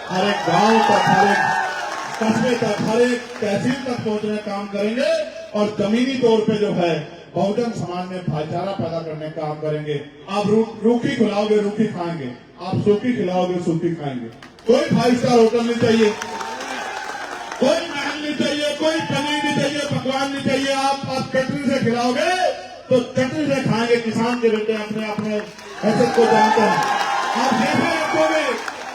हर एक गांव तक, हर एक कस्बे तक, हर एक तहसील तक पहुंचने का काम करेंगे और जमीनी तौर पे जो है बहुजन समाज में भाईचारा पैदा करने का काम करेंगे। आप रूखी खिलाओगे रूखी खाएंगे, आप सूखी खिलाओगे सूखी खाएंगे। कोई 5 स्टार होटल नहीं चाहिए, कोई महल नहीं चाहिए, कोई पनीर नहीं चाहिए, पकवान नहीं चाहिए। आप चटनी से खिलाओगे तो चटनी से खाएंगे। किसान के बेटे अपने अपने हैसियत को जानते हैं। आप जैसे रखोगे,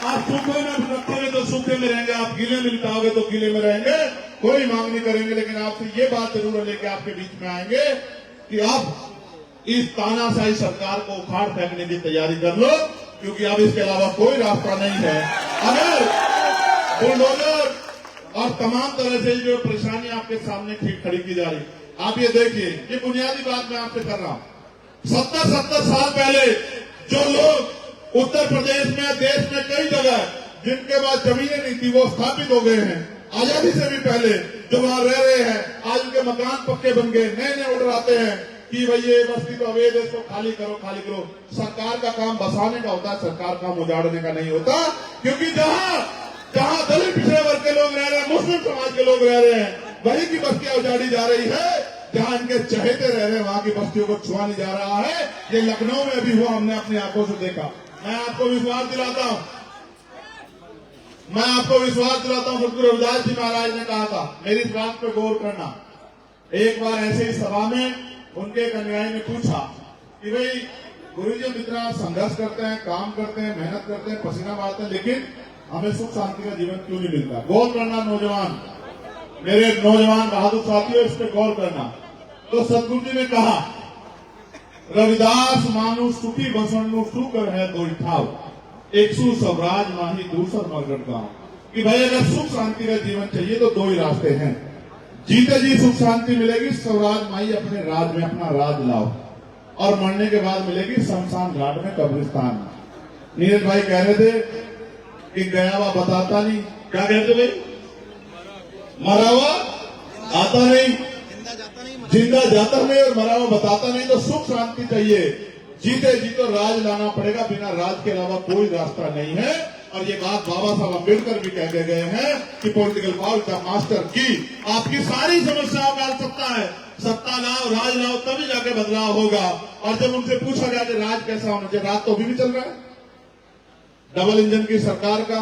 आप सूखे में रखोगे तो सूखे में रहेंगे, आप गीले में लिटाओगे तो गीले में रहेंगे। कोई मांग नहीं करेंगे, लेकिन आपसे ये बात जरूर लेके आपके बीच में आएंगे कि आप इस तानाशाही सरकार को उखाड़ फेंकने की तैयारी कर लो, क्योंकि अब इसके अलावा कोई रास्ता नहीं है। अगर बुलडोजर और तमाम तरह से जो परेशानी आपके सामने खड़ी की जा रही, आप ये देखिए, ये बुनियादी बात मैं आपसे कर रहा हूं। 70 साल पहले जो लोग उत्तर प्रदेश में, देश में कई जगह जिनके पास जमीनें नहीं थी, वो स्थापित हो गए हैं। आजादी से भी पहले जो वहां रह रहे हैं, आज उनके मकान पक्के बन गए, नए नए ऑर्डर आते हैं कि भाई ये बस्ती तो अवैध है, इसको खाली करो खाली करो। सरकार का काम बसाने का होता है, सरकार का काम उजाड़ने का नहीं होता। क्योंकि जहां दलित पिछड़े वर्ग के लोग रह रहे हैं, मुस्लिम समाज के लोग रह रहे हैं, वहीं की बस्तियां उजाड़ी जा रही है। जहां इनके चहेते रह रहे हैं, वहां की बस्तियों को छुआ नहीं जा रहा है। ये लखनऊ में अभी हुआ, हमने अपनी आंखों से देखा। मैं आपको विश्वास दिलाता हूं, सतगुरु रविदास जी महाराज ने कहा था, मेरी इस बात पे गौर करना। एक बार ऐसे ही सभा में उनके एक अनुयायी ने पूछा कि भाई गुरुजी हम इतना संघर्ष करते हैं, काम करते हैं, मेहनत करते हैं, पसीना बहाते हैं, लेकिन हमें सुख शांति का जीवन क्यों नहीं मिलता? गौर करना नौजवान, मेरे नौजवान बहादुर साथियों, इस पे गौर करना। तो सतगुरु जी ने कहा, रविदास मानु सुखी बसनु सुकर है दो ठाव, 100 स्वराज माही दूसर मरगट गांव। कि भाई अगर सुख शांति का जीवन चाहिए तो 2 ही रास्ते हैं। जीते जी सुख शांति मिलेगी, स्वराज माही अपने राज में अपना राज लाओ, और मरने के बाद मिलेगी शमशान घाट में, कब्रिस्तान। नीरज भाई कह रहे थे कि गया हुआ बताता नहीं, क्या कहते भाई, मरा हुआ आता नहीं, जिंदा जाता नहीं और मरा हुआ बताता नहीं। तो सुख शांति चाहिए, जीते जी तो राज लाना पड़ेगा, बिना राज के अलावा कोई रास्ता नहीं है। और ये बात बाबा साहब अम्बेडकर भी कह के गए हैं कि पॉलिटिकल पावर का मास्टर की आपकी सारी समस्याओं का हल सत्ता है, सत्ता लाओ, राज लाओ, तभी जाके बदलाव होगा। और जब उनसे पूछा गया कि राज कैसा होना चाहिए, राज तो अभी भी चल रहा है, डबल इंजन की सरकार का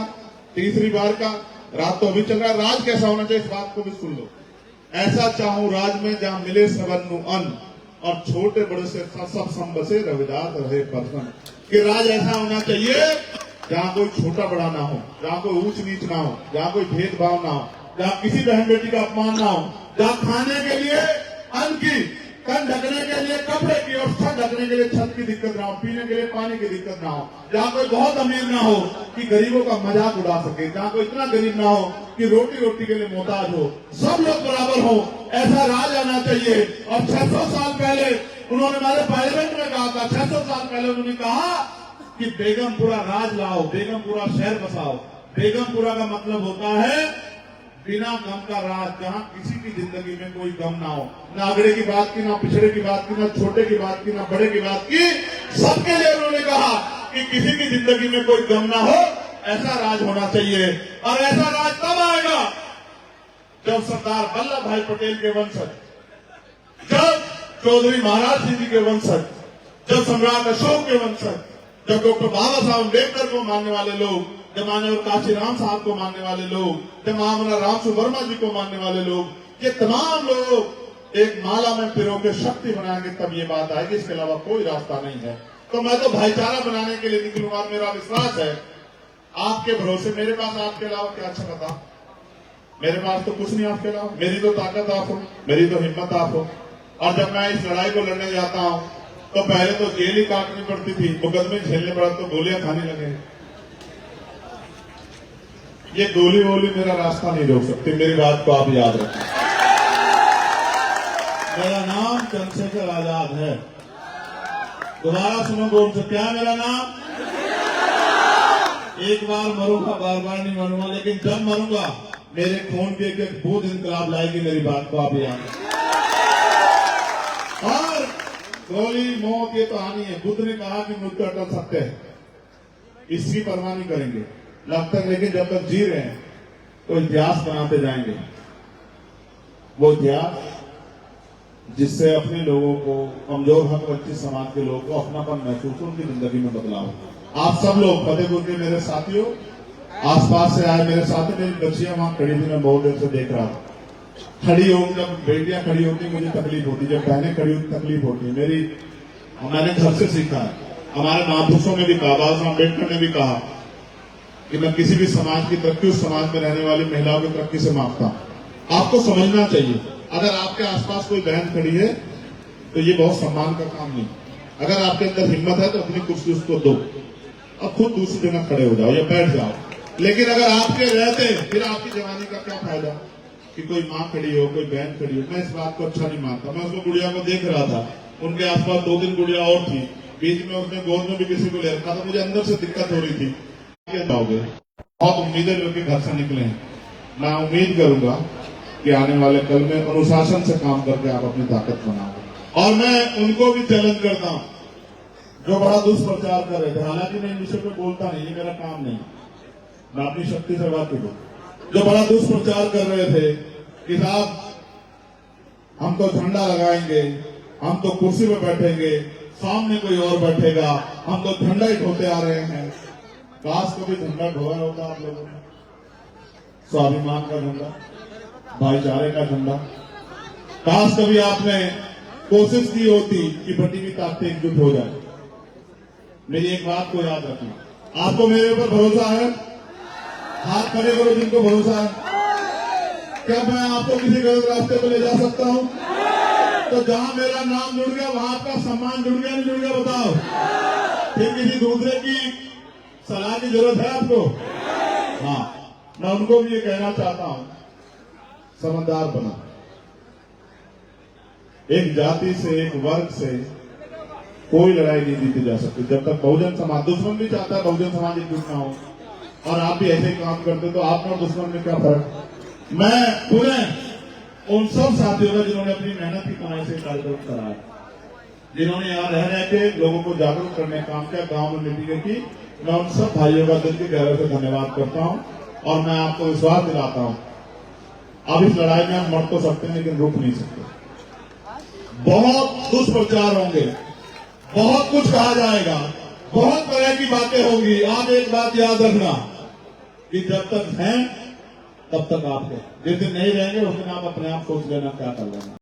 तीसरी बार का राज तो अभी चल रहा है। राज कैसा होना चाहिए, इस बात को भी सुन लो। ऐसा चाहूं राज में जहां मिले सबनु अन्न, और छोटे बड़े से सब संबसे रविदास रहे पसंद। कि राज ऐसा होना चाहिए जहां कोई छोटा बड़ा ना हो, जहां कोई ऊंच नीच ना हो, जहां कोई भेदभाव ना हो, जहां किसी बहन बेटी का अपमान ना हो, जहां खाने के लिए अन्न की, कन ढकने के लिए कपड़े की और छत ढकने के लिए छत की दिक्कत ना हो, पीने के लिए पानी की दिक्कत ना हो, जहां कोई बहुत अमीर ना हो कि गरीबों का मजाक उड़ा सके, जहां कोई इतना गरीब ना हो कि रोटी के लिए मोहताज हो, सब लोग बराबर हो, ऐसा राज आना चाहिए। और 600 साल पहले उन्होंने हमारे पार्लियामेंट में कहा था, 600 साल पहले उन्होंने कहा कि बेगमपुरा राज लाओ, बेगमपुरा शहर बसाओ। बेगमपुरा का मतलब होता है बिना गम का राज, जहां किसी की जिंदगी में कोई गम ना हो, ना आगड़े की बात की, ना पिछड़े की बात की, ना छोटे की बात की, ना बड़े की बात की, सबके लिए उन्होंने कहा कि किसी की जिंदगी में कोई गम ना हो, ऐसा राज होना चाहिए। और ऐसा राज तब आएगा जब सरदार वल्लभ भाई पटेल के वंशज, जब चौधरी महाराज जी के वंशज, जब सम्राट अशोक के वंशज, जब डॉक्टर बाबा साहब अम्बेडकर को मानने वाले लोग, जब माननीय काशीराम साहब को मानने वाले लोग, जब महामना रामसु वर्मा जी को मानने वाले लोग, ये तमाम लोग एक माला में पिरो के शक्ति बनाएंगे, तब ये बात आएगी। इसके अलावा कोई रास्ता नहीं है। तो मैं तो भाईचारा बनाने के लिए निकलूंगा। मेरा विश्वास है आपके भरोसे, मेरे पास आपके अलावा क्या अच्छा बता, मेरे पास तो कुछ नहीं आपके अलावा। मेरी तो ताकत आप हो, मेरी तो हिम्मत आप हो। और जब मैं इस लड़ाई को लड़ने जाता हूं तो पहले तो जेल ही काटनी पड़ती थी, मुकदमे झेलने पड़ा, तो गोलियां खाने लगे। ये गोली वोली मेरा रास्ता नहीं रोक सकती, मेरी बात को आप याद रखें। मेरा नाम चंद्रशेखर आजाद है। दोबारा सुनो बोल से, क्या मेरा नाम? एक बार मरूंगा, बार बार नहीं मरूंगा, लेकिन जब मरूंगा मेरे खून की एक बूंद इंकलाब लाएगी। मेरी बात को आप याद रखें। और गोली मौत ये तो आनी है। बुद्ध ने कहा कि मृत्यु अटल सत्य है, इसकी परवाह नहीं करेंगे जब तक, लेकिन जब तक जी रहे हैं तो इतिहास बनाते जाएंगे। वो इतिहास जिससे अपने लोगों को, कमजोर हक बच्चे समाज के लोगों को अपनापन महसूस हो, उनकी जिंदगी में बदलाव। आप सब लोग फतेहपुर के मेरे साथियों, आसपास से आए मेरे साथी, मेरी बच्चियां वहां खड़ी थी, मैं बहुत देर से देख रहा था। खड़ी हो, जब बेटियां खड़ी होती मुझे तकलीफ होती, जब बहनें खड़ी होती तकलीफ होती है। मैंने घर से सीखा है। हमारे महापुरुषों ने भी कहा, बाबा साहब अम्बेडकर ने भी कहा कि मैं किसी भी समाज की तरक्की उस समाज में रहने वाली महिलाओं की तरक्की से मांगता हूं। आपको समझना चाहिए, अगर आपके आसपास कोई बहन खड़ी है तो ये बहुत सम्मान का काम नहीं। अगर आपके अंदर हिम्मत है तो अपनी कुर्सी उसको दो और खुद दूसरी जगह खड़े हो जाओ या बैठ जाओ। लेकिन अगर आपके रहते फिर आपकी जवानी का क्या फायदा कि कोई माँ खड़ी हो, कोई बहन खड़ी हो। मैं इस बात को अच्छा नहीं मानता। मैं उसको गुड़िया को देख रहा था, उनके आसपास 2-3 गुड़िया और थी, बीच में उसने गोद में भी किसी को ले रखा था। मुझे अंदर से दिक्कत हो रही थी। बहुत उम्मीदें लेके घर से निकले हैं। मैं उम्मीद करूंगा कि आने वाले कल में अनुशासन से काम करके आप अपनी ताकत बनाओगे। और मैं उनको भी चैलेंज करता हूं जो बड़ा दुष्प्रचार कर रहे थे। हालांकि मैं इन विषय पे बोलता नहीं, ये मेरा काम नहीं, मैं अपनी शक्ति से बात करूं। जो बड़ा दुष्प्रचार कर रहे थे कि साहब हम तो झंडा लगाएंगे, हम तो कुर्सी पे बैठेंगे, सामने कोई और बैठेगा, हम तो झंडा ही ढोते आ रहे हैं। काश को भी झंडा ढोया होता आप लोगों ने, स्वाभिमान का झंडा, भाईचारे का झंडा। काश कभी आपने कोशिश की होती कि बटी की ताकतें एकजुट हो जाए। मेरी एक बात को याद रखना, आपको मेरे ऊपर भरोसा है? हाथ खड़े करो जिनको भरोसा है। क्या मैं आपको किसी गलत रास्ते पर ले जा सकता हूं? तो जहां मेरा नाम जुड़ गया वहां आपका सम्मान जुड़ गया, नहीं जुड़ गया बताओ? फिर किसी दूसरे की सलाह की जरूरत है आपको? हाँ, मैं उनको भी ये कहना चाहता हूं, समझदार बना। एक जाति से, एक वर्ग से कोई लड़ाई नहीं जीती जा सकती जब तक बहुजन समाज, दुश्मन भी चाहता है बहुजन समाज एकजुट ना हो, और आप भी ऐसे ही काम करते तो आप और दुश्मन में क्या फर्क? मैं पूरे उन सब साथियों का जिन्होंने अपनी मेहनत की कमाई से कार्यक्रम कराया, जिन्होंने यहाँ रह के लोगों को जागरूक करने का काम किया, गांव में मीटिंगें की, मैं उन सब भाइयों का दिल की गहराई से धन्यवाद करता हूं। और मैं आपको विश्वास दिलाता हूं, अब इस लड़ाई में हम मर तो सकते हैं लेकिन रुक नहीं सकते। बहुत दुष्प्रचार होंगे, बहुत कुछ कहा जाएगा, बहुत तरह की बातें होंगी। आप एक बात याद रखना कि जब तक हैं तब तक आप हैं, जिस दिन नहीं रहेंगे उस दिन आप अपने आप सोच लेना क्या कर लेना।